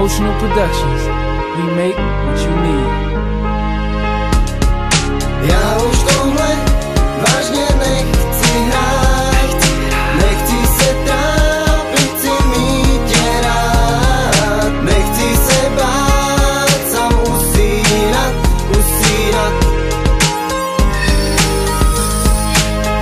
Emotional Productions. We make what you need. Já už tohle vážně nechci hrát. Nechci se trápit, chci mít tě rád. Nechci se bát, sám usínat.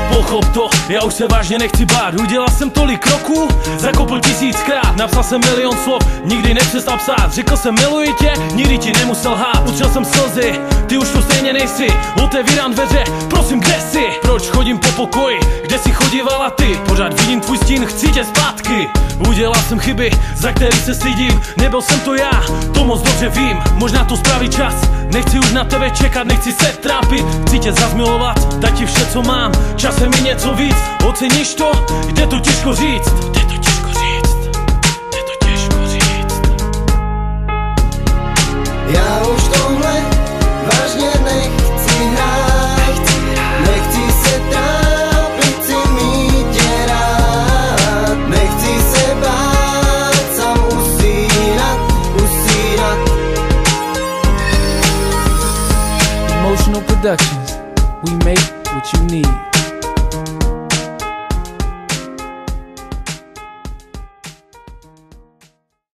Pochop to, já už se vážně nechci bát. Udělal jsem tolik kroků, zakopl 1000krát. Napsal jsem milion slov, nikdy nepřestal psát. Řekl jsem miluji tě, nikdy ti nemusel hát. Utřel jsem slzy, ty už tu stejně nejsi. Otevírám dveře, prosím kde jsi? Proč chodím po pokoji, kde jsi chodívala ty? Pořád vidím tvůj stín, chci tě zpátky. Udělal jsem chyby, za který se stydím. Nebyl jsem to já, to moc dobře vím. Možná to spraví čas, nechci už na tebe čekat. Nechci se trápit, chci tě zazmilovat. Dať ti vše co mám, časem mi něco víc. Oceníš to, jde to těžko říct.